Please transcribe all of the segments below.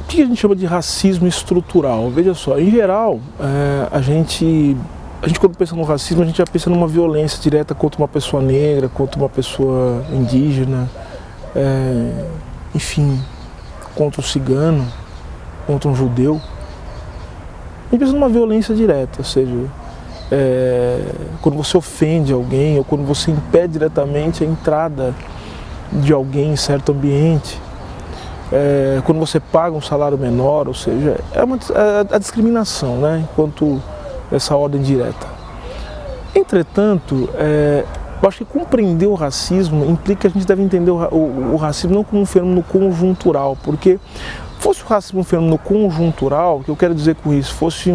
que a gente chama de racismo estrutural? Veja só, em geral, a gente quando pensa no racismo, a gente já pensa numa violência direta contra uma pessoa negra, contra uma pessoa indígena, enfim, contra um cigano, contra um judeu. A gente pensa numa violência direta, ou seja, quando você ofende alguém ou quando você impede diretamente a entrada de alguém em certo ambiente, quando você paga um salário menor, ou seja, a discriminação, né, enquanto essa ordem direta. Entretanto, eu acho que compreender o racismo implica que a gente deve entender o racismo não como um fenômeno conjuntural, porque fosse o racismo um fenômeno conjuntural, o que eu quero dizer com isso, fosse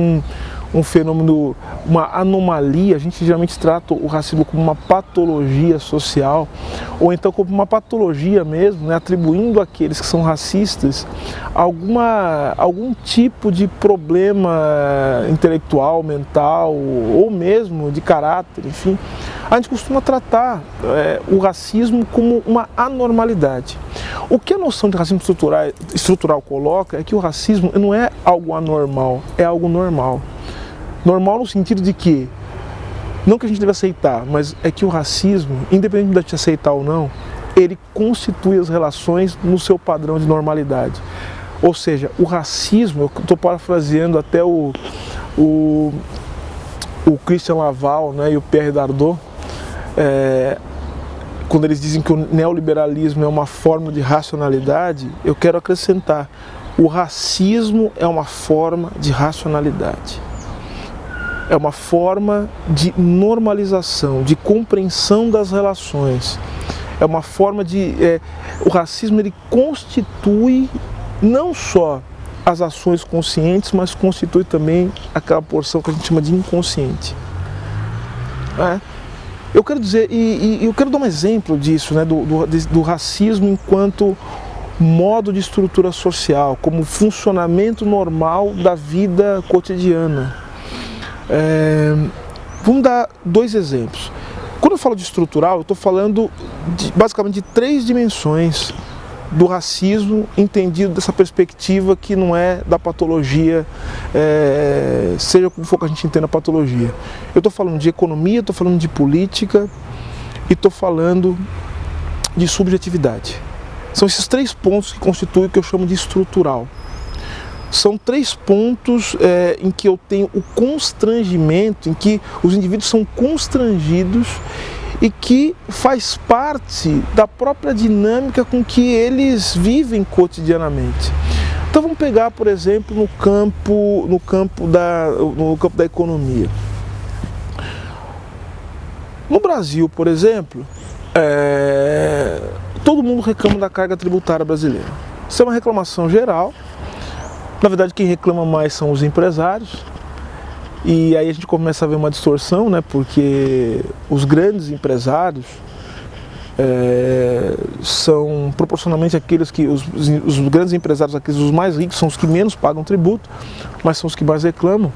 um fenômeno, uma anomalia, a gente geralmente trata o racismo como uma patologia social, ou então como uma patologia mesmo, né, atribuindo àqueles que são racistas algum tipo de problema intelectual, mental, ou mesmo de caráter, enfim. A gente costuma tratar o racismo como uma anormalidade. O que a noção de racismo estrutural coloca é que o racismo não é algo anormal, é algo normal. Normal no sentido de que, não que a gente deve aceitar, mas é que o racismo, independente de a gente aceitar ou não, ele constitui as relações no seu padrão de normalidade. Ou seja, o racismo, eu estou parafraseando até o Christian Laval, né, e o Pierre Dardot, quando eles dizem que o neoliberalismo é uma forma de racionalidade, eu quero acrescentar, o racismo é uma forma de racionalidade. É uma forma de normalização, de compreensão das relações. É uma forma de... o racismo, ele constitui não só as ações conscientes, mas constitui também aquela porção que a gente chama de inconsciente. Eu quero dizer, e eu quero dar um exemplo disso, né, do racismo enquanto modo de estrutura social, como funcionamento normal da vida cotidiana. Vamos dar dois exemplos. Quando eu falo de estrutural, eu estou falando basicamente de três dimensões do racismo, entendido dessa perspectiva que não é da patologia, seja como for que a gente entenda a patologia. Eu estou falando de economia, estou falando de política e estou falando de subjetividade. São esses três pontos que constituem o que eu chamo de estrutural. São três pontos em que eu tenho o constrangimento, em que os indivíduos são constrangidos e que faz parte da própria dinâmica com que eles vivem cotidianamente. Então vamos pegar, por exemplo, no campo da economia. No Brasil, por exemplo, todo mundo reclama da carga tributária brasileira. Isso é uma reclamação geral. Na verdade, quem reclama mais são os empresários, e aí a gente começa a ver uma distorção, né? Porque os grandes empresários são proporcionalmente aqueles que, os grandes empresários, aqueles os mais ricos, são os que menos pagam tributo, mas são os que mais reclamam,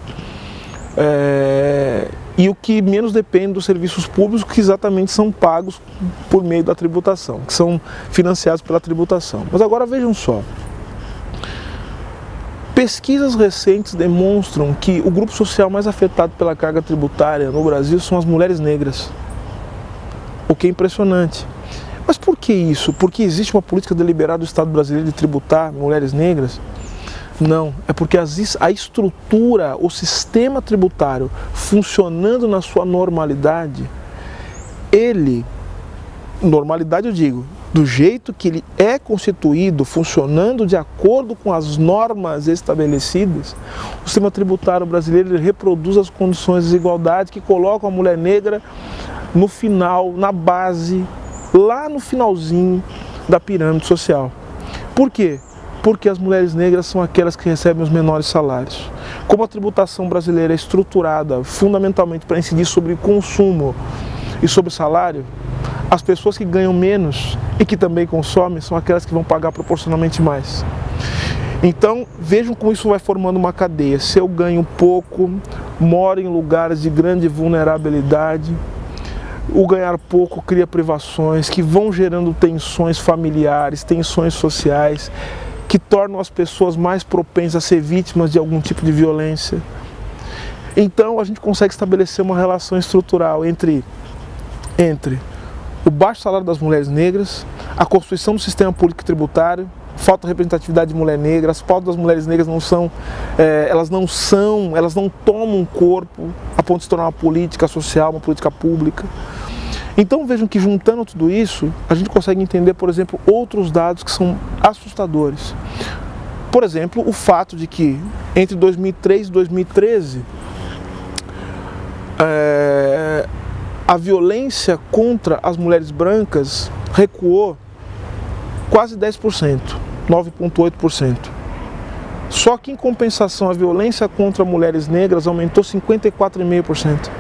e o que menos depende dos serviços públicos, que exatamente são pagos por meio da tributação, que são financiados pela tributação. Mas agora vejam só. Pesquisas recentes demonstram que o grupo social mais afetado pela carga tributária no Brasil são as mulheres negras, o que é impressionante. Mas por que isso? Porque existe uma política deliberada do Estado brasileiro de tributar mulheres negras? Não, é porque a estrutura, o sistema tributário funcionando na sua normalidade, normalidade eu digo, do jeito que ele é constituído, funcionando de acordo com as normas estabelecidas, o sistema tributário brasileiro reproduz as condições de desigualdade que colocam a mulher negra no final, na base, lá no finalzinho da pirâmide social. Por quê? Porque as mulheres negras são aquelas que recebem os menores salários. Como a tributação brasileira é estruturada fundamentalmente para incidir sobre consumo e sobre salário, as pessoas que ganham menos e que também consomem são aquelas que vão pagar proporcionalmente mais. Então, vejam como isso vai formando uma cadeia. Se eu ganho pouco, moro em lugares de grande vulnerabilidade, o ganhar pouco cria privações que vão gerando tensões familiares, tensões sociais, que tornam as pessoas mais propensas a ser vítimas de algum tipo de violência. Então a gente consegue estabelecer uma relação estrutural entre o baixo salário das mulheres negras, a constituição do sistema político e tributário, falta de representatividade de mulher negra, as pautas das mulheres negras elas não tomam corpo a ponto de se tornar uma política social, uma política pública. Então vejam que juntando tudo isso, a gente consegue entender, por exemplo, outros dados que são assustadores. Por exemplo, o fato de que entre 2003 e 2013, a violência contra as mulheres brancas recuou quase 10%, 9,8%. Só que em compensação a violência contra mulheres negras aumentou 54,5%.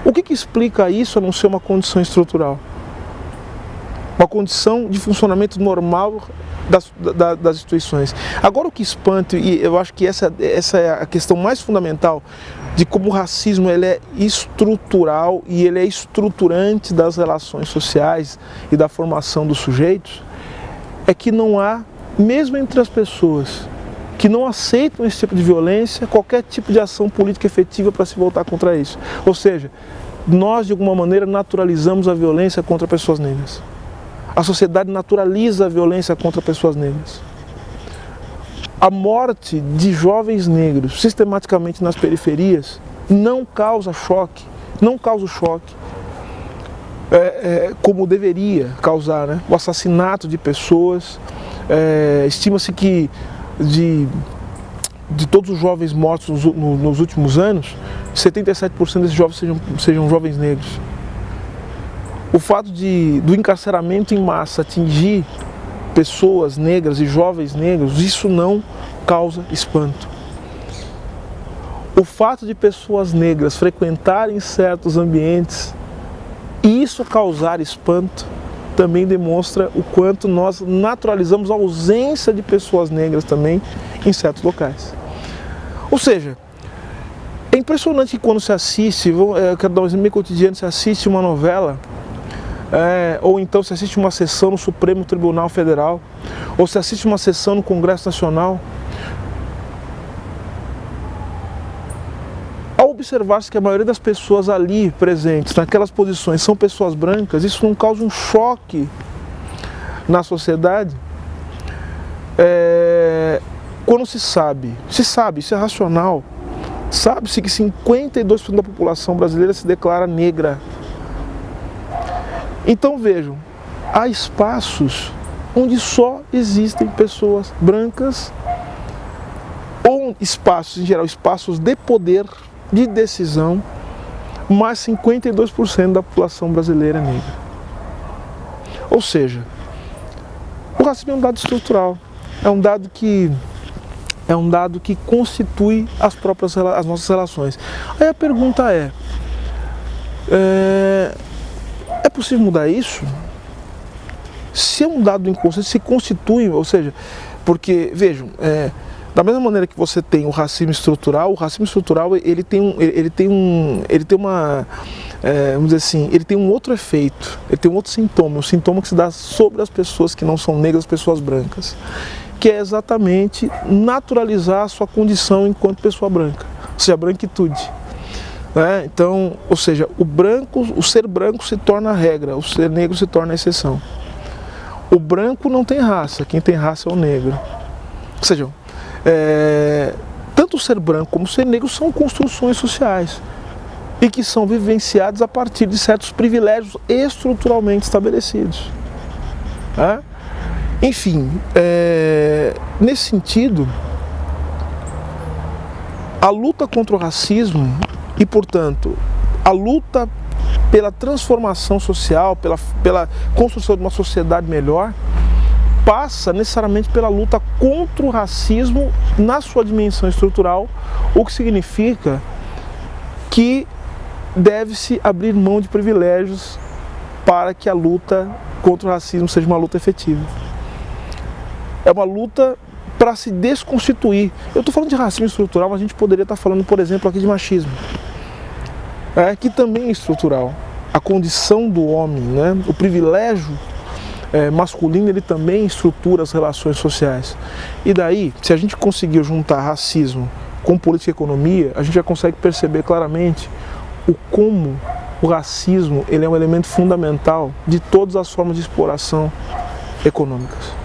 O que explica isso a não ser uma condição estrutural? Uma condição de funcionamento normal das instituições. Agora o que espanta, e eu acho que essa é a questão mais fundamental de como o racismo ele é estrutural e ele é estruturante das relações sociais e da formação dos sujeitos, é que não há, mesmo entre as pessoas que não aceitam esse tipo de violência, qualquer tipo de ação política efetiva para se voltar contra isso. Ou seja, nós de alguma maneira naturalizamos a violência contra pessoas negras. A sociedade naturaliza a violência contra pessoas negras. A morte de jovens negros sistematicamente nas periferias não causa choque, como deveria causar, né? O assassinato de pessoas, estima-se que de todos os jovens mortos nos últimos anos, 77% desses jovens sejam jovens negros. O fato do encarceramento em massa atingir pessoas negras e jovens negros, isso não causa espanto. O fato de pessoas negras frequentarem certos ambientes e isso causar espanto também demonstra o quanto nós naturalizamos a ausência de pessoas negras também em certos locais. Ou seja, é impressionante que quando se assiste, eu quero dar um exemplo meio cotidiano, se assiste uma novela, ou então se assiste uma sessão no Supremo Tribunal Federal, ou se assiste uma sessão no Congresso Nacional, ao observar-se que a maioria das pessoas ali presentes, naquelas posições, são pessoas brancas, isso não causa um choque na sociedade. Quando se sabe, isso é racional, sabe-se que 52% da população brasileira se declara negra. Então vejam, há espaços onde só existem pessoas brancas, ou espaços, em geral, espaços de poder, de decisão, mas 52% da população brasileira é negra. Ou seja, o racismo é um dado estrutural, é um dado que constitui as nossas relações. Aí a pergunta é possível mudar isso? Se é um dado inconsciente, se constitui, ou seja, porque, vejam, da mesma maneira que você tem o racismo estrutural ele tem um outro efeito, ele tem um outro sintoma, um sintoma que se dá sobre as pessoas que não são negras, as pessoas brancas, que é exatamente naturalizar a sua condição enquanto pessoa branca, ou seja, a branquitude. Então, ou seja, o ser branco se torna a regra, o ser negro se torna a exceção. O branco não tem raça, quem tem raça é o negro. Ou seja, tanto o ser branco como o ser negro são construções sociais e que são vivenciadas a partir de certos privilégios estruturalmente estabelecidos. Enfim, nesse sentido, a luta contra o racismo e, portanto, a luta pela transformação social, pela construção de uma sociedade melhor, passa necessariamente pela luta contra o racismo na sua dimensão estrutural, o que significa que deve-se abrir mão de privilégios para que a luta contra o racismo seja uma luta efetiva. É uma luta para se desconstituir. Eu estou falando de racismo estrutural, mas a gente poderia estar falando, por exemplo, aqui de machismo, que também é estrutural. A condição do homem, o privilégio masculino, ele também estrutura as relações sociais. E daí, se a gente conseguir juntar racismo com política e economia, a gente já consegue perceber claramente como o racismo ele é um elemento fundamental de todas as formas de exploração econômicas.